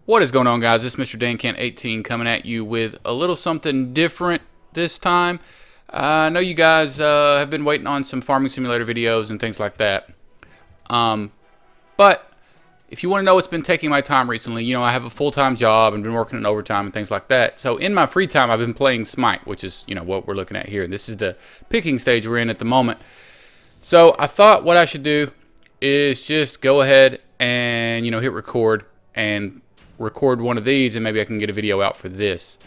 What is going on, guys? This is Mr. DanCan18 coming at you with a little something different this time. I know you guys have been waiting on some farming simulator videos and things like that. But if you want to know what's been taking my time recently, you know, I have a full-time job and been working in overtime and things like that. So in my free time, I've been playing Smite, which is, you know, what we're looking at here. This is the picking stage we're in at the moment. So I thought what I should do is just go ahead and, you know, hit record and record one of these, and maybe I can get a video out for this.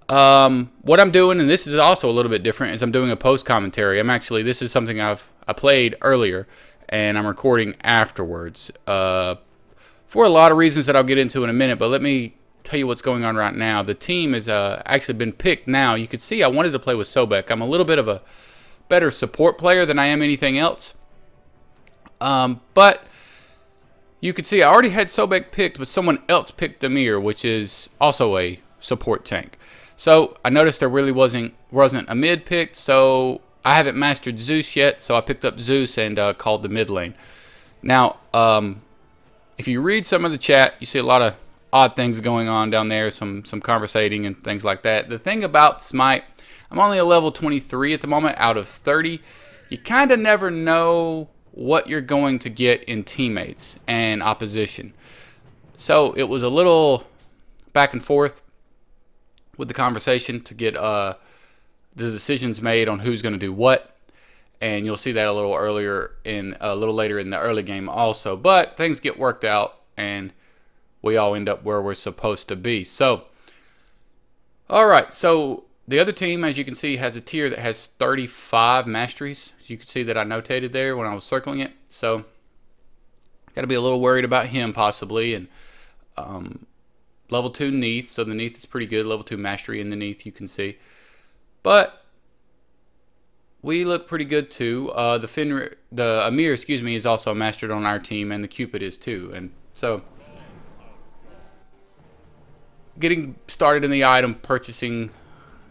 What I'm doing, and this is also a little bit different, is I'm doing a post commentary. This is something I played earlier, and I'm recording afterwards for a lot of reasons that I'll get into in a minute. But let me tell you what's going on right now. The team has actually been picked now. You can see I wanted to play with Sobek. I'm a little bit of a better support player than I am anything else. But you can see I already had Sobek picked, but someone else picked Amir, which is also a support tank. So I noticed there really wasn't a mid picked, so I haven't mastered Zeus yet, so I picked up Zeus and called the mid lane. Now, if you read some of the chat, you see a lot of odd things going on down there, some conversating and things like that. The thing about Smite, I'm only a level 23 at the moment out of 30. You kind of never know what you're going to get in teammates and opposition. So it was a little back and forth with the conversation to get the decisions made on who's going to do what, and you'll see that a little later in the early game also. But things get worked out, and we all end up where we're supposed to be. So, all right. So the other team, as you can see, has a tier that has 35 masteries. As you can see that I notated there when I was circling it. So, got to be a little worried about him possibly. And level 2 Neath. So the Neath is pretty good. Level 2 mastery in the Neath, you can see. But we look pretty good too. The Amir, excuse me, is also mastered on our team, and the Cupid is too. And so, getting started in the item purchasing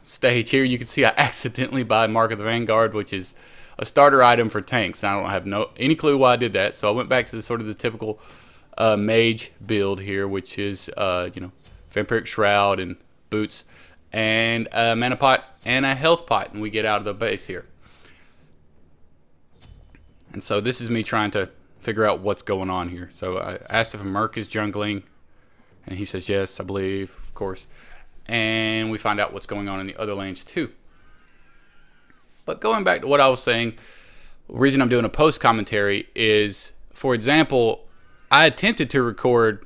stage here, you can see I accidentally buy Mark of the Vanguard, which is a starter item for tanks, and I don't have any clue why I did that. So I went back to the typical mage build here, which is you know, Vampiric Shroud and boots and a mana pot and a health pot, and we get out of the base here. And so this is me trying to figure out what's going on here. So I asked if Merc is jungling, and he says yes, I believe, of course. And we find out what's going on in the other lanes too. But going back to what I was saying, the reason I'm doing a post commentary is, for example, I attempted to record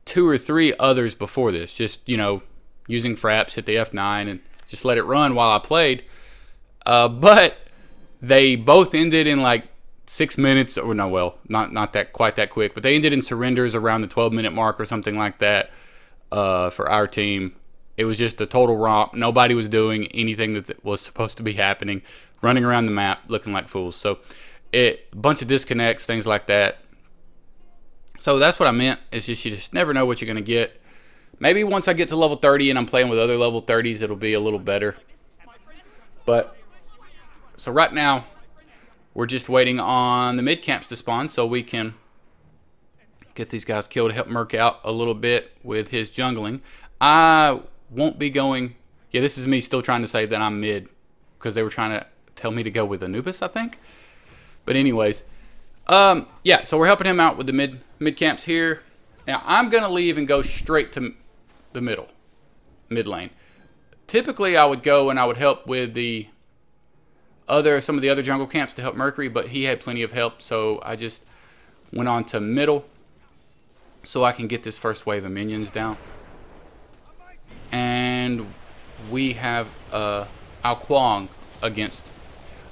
2 or 3 others before this, just, you know, using fraps, hit the F9 and just let it run while I played. But they both ended in like 6 minutes, or no, well, not that quite that quick, but they ended in surrenders around the 12-minute mark or something like that. For our team, it was just a total romp. Nobody was doing anything that was supposed to be happening, running around the map looking like fools. So a bunch of disconnects, things like that. So that's what I meant. It's just, you just never know what you're going to get. Maybe once I get to level 30 and I'm playing with other level 30s, it'll be a little better. But so right now we're just waiting on the mid camps to spawn so we can get these guys killed, help Merc out a little bit with his jungling. I won't be going... Yeah, this is me still trying to say that I'm mid, because they were trying to tell me to go with Anubis, I think. But anyways, yeah, so we're helping him out with the mid camps here. Now, I'm going to leave and go straight to the mid lane. Typically, I would go and I would help with some of the other jungle camps to help Mercury, but he had plenty of help, so I just went on to middle, so I can get this first wave of minions down. And we have Ao Kwang against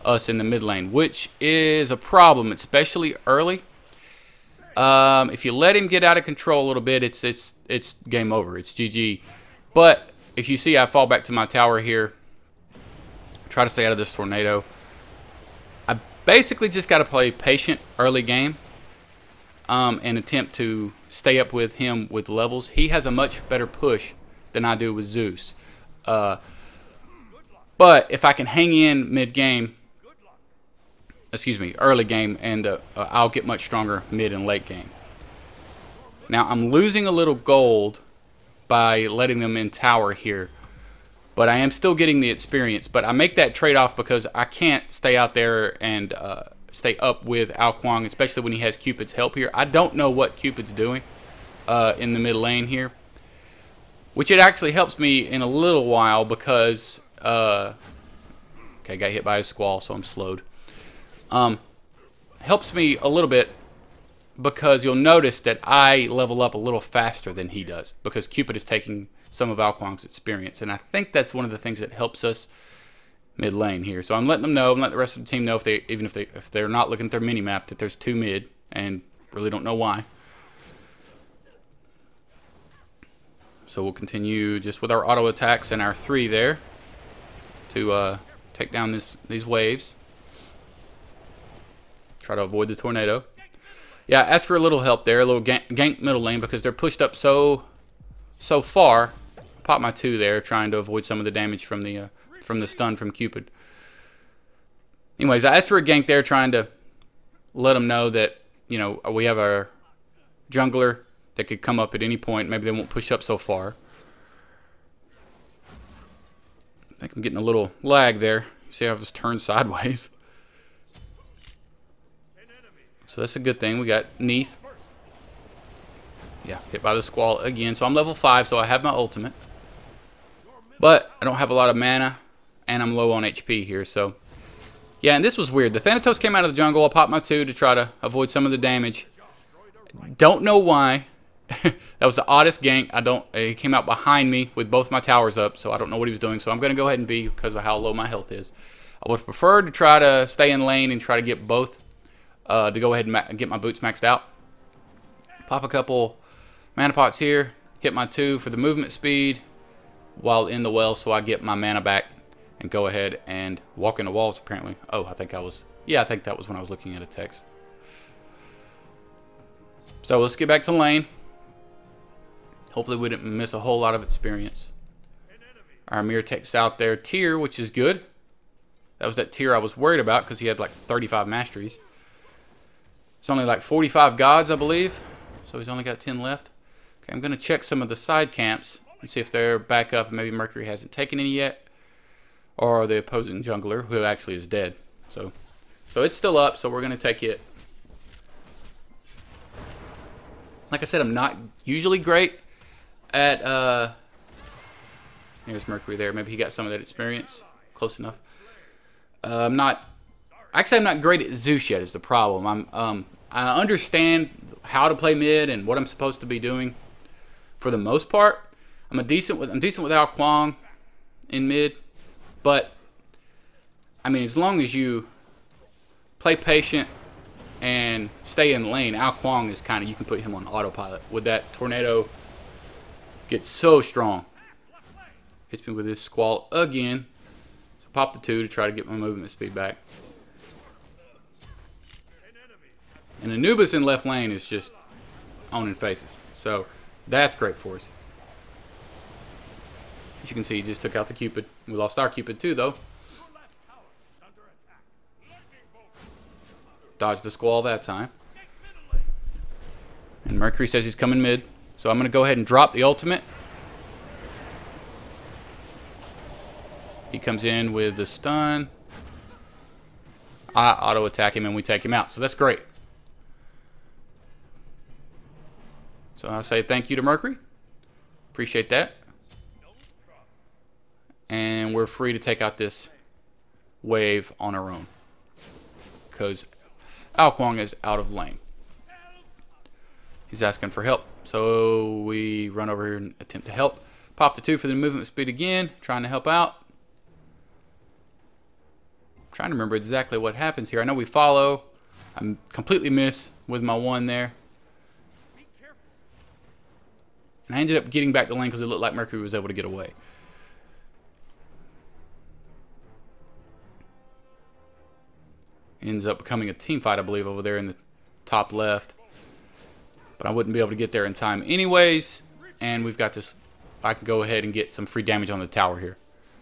us in the mid lane, which is a problem, especially early. If you let him get out of control a little bit, it's game over. It's GG. But if you see, I fall back to my tower here, try to stay out of this tornado. I basically just got to play patient early game. And attempt to stay up with him with levels. He has a much better push than I do with Zeus. But if I can hang in mid-game, early game, and I'll get much stronger mid and late game. Now, I'm losing a little gold by letting them in tower here, but I am still getting the experience. But I make that trade-off because I can't stay out there and stay up with Ao Kuang, especially when he has Cupid's help here. I don't know what Cupid's doing in the mid lane here, which it actually helps me in a little while because okay, got hit by a squall, so I'm slowed. Helps me a little bit because you'll notice that I level up a little faster than he does because Cupid is taking some of Ao Kuang's experience, and I think that's one of the things that helps us mid lane here. So I'm letting them know, I'm letting the rest of the team know if they're not looking at their mini map that there's 2 mid and really don't know why. So we'll continue just with our auto attacks and our 3 there to take down these waves. Try to avoid the tornado. Yeah, ask for a little help there, a little gank middle lane because they're pushed up so far. Pop my 2 there, trying to avoid some of the damage from the stun from Cupid. Anyways, I asked for a gank there, trying to let them know that, you know, we have our jungler that could come up at any point. Maybe they won't push up so far. I think I'm getting a little lag there. You see, I've just turned sideways. So that's a good thing. We got Neath. Yeah, hit by the squall again. So I'm level 5, so I have my ultimate. But I don't have a lot of mana, and I'm low on HP here. So, yeah, and this was weird. The Thanatos came out of the jungle. I popped my 2 to try to avoid some of the damage. Don't know why. That was the oddest gank. He came out behind me with both my towers up, so I don't know what he was doing. So I'm going to go ahead and be because of how low my health is. I would prefer to try to stay in lane and try to get both. To go ahead and get my boots maxed out. Pop a couple mana pots here. Hit my 2 for the movement speed while in the well so I get my mana back and go ahead and walk into walls apparently. Oh, I think that was when I was looking at a text. So let's get back to lane. Hopefully we didn't miss a whole lot of experience. Our mirror tech's out there. Tier, which is good. That was that tier I was worried about because he had like 35 masteries. It's only like 45 gods, I believe. So he's only got 10 left. Okay, I'm going to check some of the side camps and see if they're back up. Maybe Mercury hasn't taken any yet. Or the opposing jungler, who actually is dead. So it's still up, so we're going to take it. Like I said, I'm not usually great at... There's Mercury there. Maybe he got some of that experience. Close enough. I'm not great at Zeus yet is the problem. I understand how to play mid and what I'm supposed to be doing for the most part. I'm decent with Ao Kuang in mid, but I mean as long as you play patient and stay in lane, Ao Kuang is kind of, you can put him on autopilot. With that tornado gets so strong. Hits me with this squall again. So pop the 2 to try to get my movement speed back. And Anubis in left lane is just owning faces. So that's great for us. As you can see, he just took out the Cupid. We lost our Cupid too, though. Dodged the squall that time. And Mercury says he's coming mid. So I'm going to go ahead and drop the ultimate. He comes in with the stun. I auto attack him and we take him out. So that's great. So I say thank you to Mercury. Appreciate that. And we're free to take out this wave on our own. Because Ao Kuang is out of lane. He's asking for help. So we run over here and attempt to help. Pop the 2 for the movement speed again. Trying to help out. Trying to remember exactly what happens here. I know we follow. I completely miss with my 1 there. And I ended up getting back to lane because it looked like Mercury was able to get away. Ends up becoming a team fight, I believe, over there in the top left. But I wouldn't be able to get there in time anyways. And we've got this. I can go ahead and get some free damage on the tower here.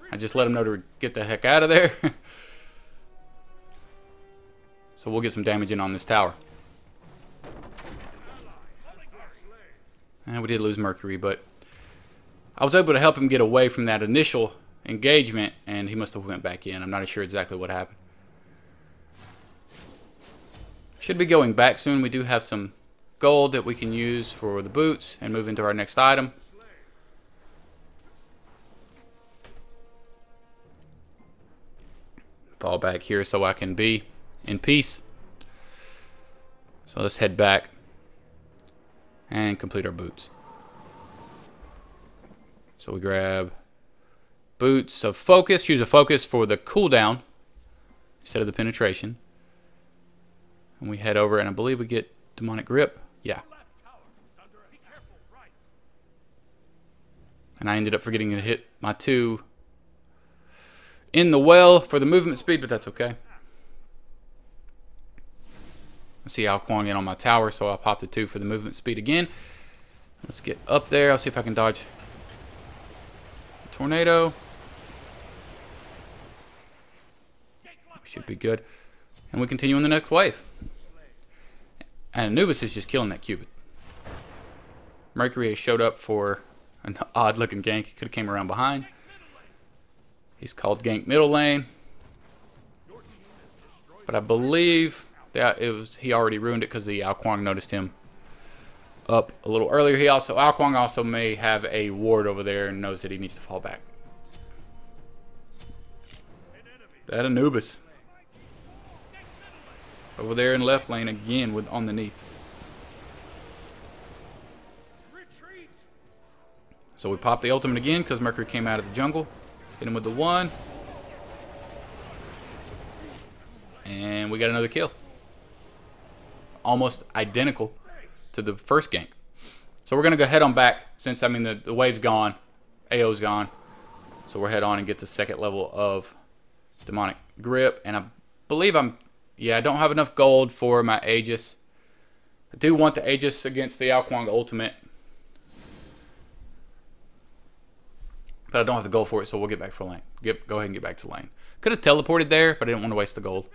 I just let him know to get the heck out of there. So we'll get some damage in on this tower. And we did lose Mercury, but I was able to help him get away from that initial engagement, and he must have went back in. I'm not sure exactly what happened. Should be going back soon. We do have some gold that we can use for the boots and move into our next item. Fall back here so I can be in peace. So let's head back and complete our boots. So we grab boots of focus, use a focus for the cooldown instead of the penetration. And we head over and I believe we get demonic grip. Yeah. And I ended up forgetting to hit my 2 in the well for the movement speed, but that's okay. I see Al Kwang in on my tower, so I'll pop the 2 for the movement speed again. Let's get up there. I'll see if I can dodge tornado. Should be good. And we continue on the next wave. And Anubis is just killing that Cupid. Mercury has showed up for an odd looking gank. He could have came around behind. He's called Gank middle lane. But I believe that he already ruined it because the Al Kwang noticed him up a little earlier. Al Kwang also may have a ward over there and knows that he needs to fall back. That Anubis. Over there in left lane again with underneath. So we pop the ultimate again because Mercury came out of the jungle. Hit him with the 1. And we got another kill. Almost identical to the first gank. So we're going to go head on back since, I mean, the wave's gone. AO's gone. So we'll head on and get the 2nd level of demonic grip. And I believe I don't have enough gold for my Aegis. I do want the Aegis against the Al Kwang ultimate. But I don't have the gold for it, so we'll get back for lane. Go ahead and get back to lane. Could have teleported there, but I didn't want to waste the gold.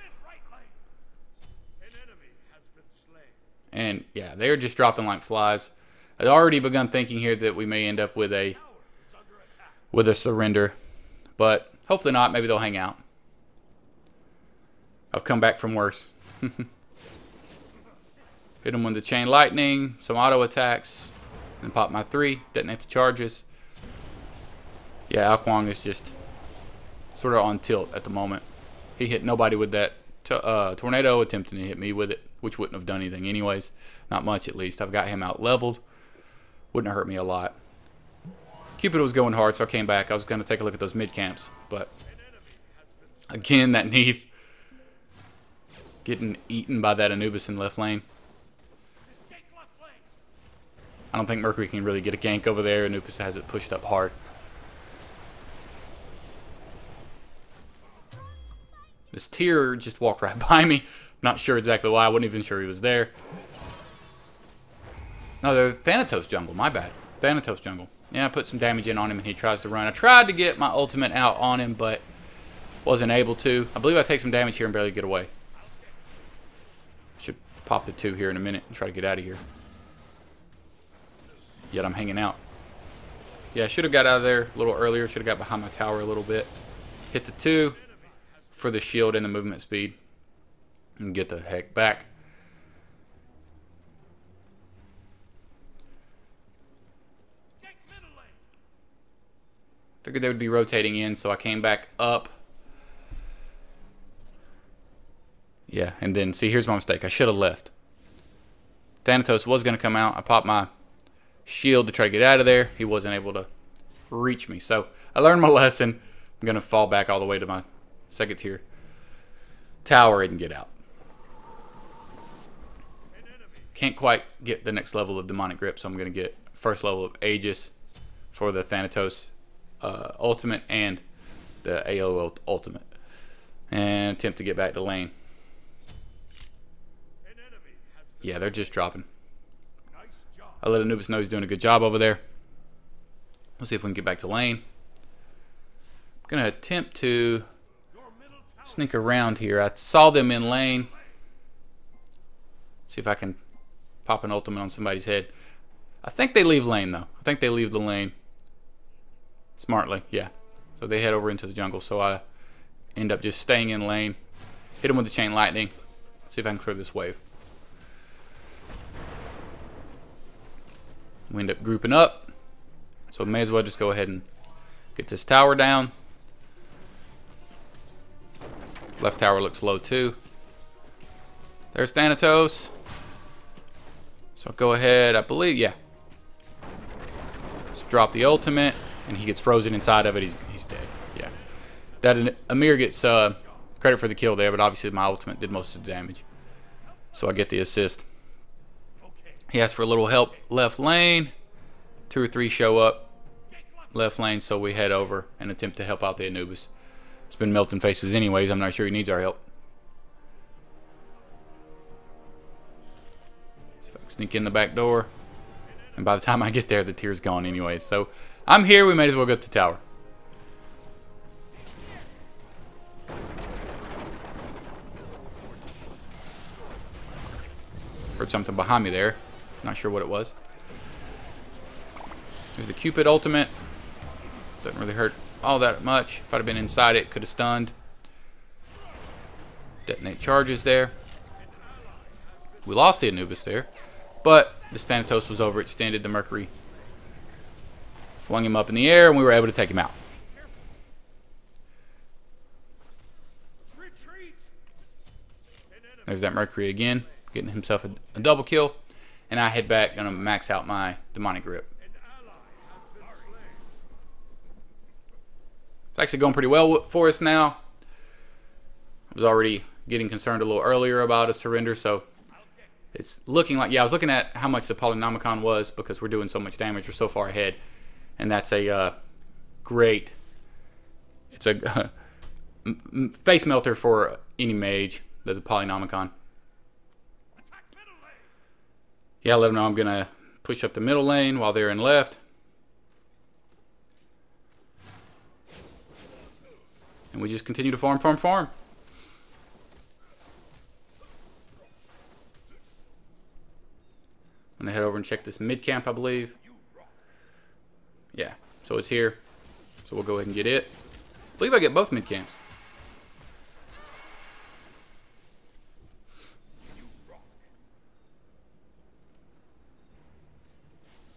And yeah, they're just dropping like flies. I'd already begun thinking here that we may end up with a surrender. But hopefully not. Maybe they'll hang out. I've come back from worse. Hit them with the chain lightning, some auto attacks, and pop my 3, detonate the charges. Yeah, Al Kwang is just sort of on tilt at the moment. He hit nobody with that tornado, attempting to hit me with it, which wouldn't have done anything anyways. Not much, at least. I've got him out leveled. Wouldn't have hurt me a lot. Cupid was going hard, so I came back. I was going to take a look at those mid camps, but again, that Neath getting eaten by that Anubis in left lane. I don't think Mercury can really get a gank over there. Anubis has it pushed up hard. This tier just walked right by me. Not sure exactly why. I wasn't even sure he was there. No, they're Thanatos jungle. My bad. Thanatos jungle. Yeah, I put some damage in on him and he tries to run. I tried to get my ultimate out on him, but wasn't able to. I believe I take some damage here and barely get away. Should pop the 2 here in a minute and try to get out of here. Yet I'm hanging out. Yeah, I should have got out of there a little earlier. Should have got behind my tower a little bit. Hit the 2 for the shield and the movement speed. And get the heck back. Figured they would be rotating in, so I came back up. Yeah, and then, see, here's my mistake. I should have left. Thanatos was going to come out. I popped my shield to try to get out of there. He wasn't able to reach me. So I learned my lesson. I'm going to fall back all the way to my 2nd tier tower and get out. Can't quite get the next level of demonic grip, so I'm going to get 1st level of Aegis for the Thanatos ultimate and the AO ultimate. And attempt to get back to lane. Yeah, they're just dropping. I let Anubis know he's doing a good job over there. We'll see if we can get back to lane. I'm going to attempt to sneak around here. I saw them in lane. See if I can pop an ultimate on somebody's head. I think they leave lane, though. I think they leave the lane smartly, yeah. So they head over into the jungle. So I end up just staying in lane. Hit him with the chain lightning. See if I can clear this wave. We end up grouping up. So may as well just go ahead and get this tower down. Left tower looks low too. There's Thanatos. So go ahead, I believe, yeah. Just drop the ultimate, and he gets frozen inside of it. He's dead. Yeah. That Amir gets credit for the kill there, but obviously my ultimate did most of the damage. So I get the assist. He asks for a little help left lane. 2 or 3 show up left lane, so we head over and attempt to help out the Anubis. It's been melting faces anyways. I'm not sure he needs our help. See if I can sneak in the back door. And by the time I get there, the tier's gone anyways. So I'm here. We might as well go to the tower. Heard something behind me there. Not sure what it was. There's the Cupid ultimate. Doesn't really hurt all that much. If I'd have been inside it, could have stunned. Detonate charges there. We lost the Anubis there. But the Thanatos was overextended. The Mercury flung him up in the air, and we were able to take him out. There's that Mercury again, getting himself a double kill. And I head back, gonna max out my demonic grip. It's actually going pretty well for us now. I was already getting concerned a little earlier about a surrender, so it's looking like, yeah, I was looking at how much the Polynomicon was because we're doing so much damage. We're so far ahead, and that's a great, it's a face melter for any mage, the Polynomicon. Yeah, let them know I'm going to push up the middle lane while they're in left. And we just continue to farm. I'm going to head over and check this mid camp, I believe. Yeah, so it's here. So we'll go ahead and get it. I believe I get both mid camps.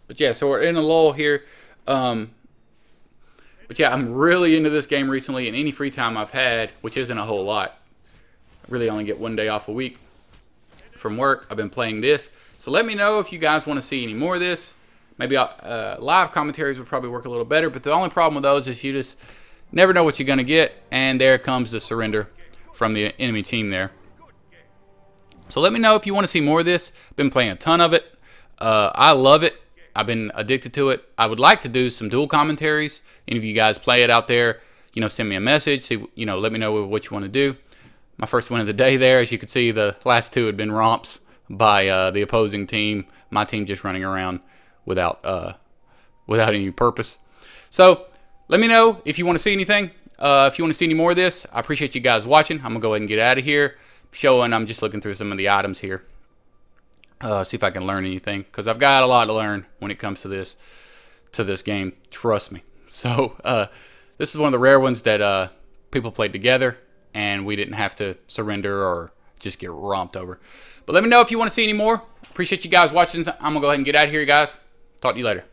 But yeah, so we're in a lull here. But yeah, I'm really into this game recently, and any free time I've had, which isn't a whole lot. I really only get 1 day off a week from work. I've been playing this. So let me know if you guys want to see any more of this. Maybe live commentaries would probably work a little better, but the only problem with those is you just never know what you're going to get, and there comes the surrender from the enemy team there. So let me know if you want to see more of this. I've been playing a ton of it. I love it. I've been addicted to it. I would like to do some dual commentaries. Any of you guys play it out there, send me a message. See, let me know what you want to do. My first win of the day there, as you can see, the last 2 had been romps by the opposing team. My team just running around without any purpose. So let me know if you want to see anything. If you want to see any more of this, I appreciate you guys watching. I'm gonna go ahead and get out of here. I'm just looking through some of the items here. See if I can learn anything, because I've got a lot to learn when it comes to this game. Trust me. So this is one of the rare ones that people played together, and we didn't have to surrender or just get romped over. But let me know if you want to see any more. Appreciate you guys watching. I'm gonna go ahead and get out of here, guys. Talk to you later.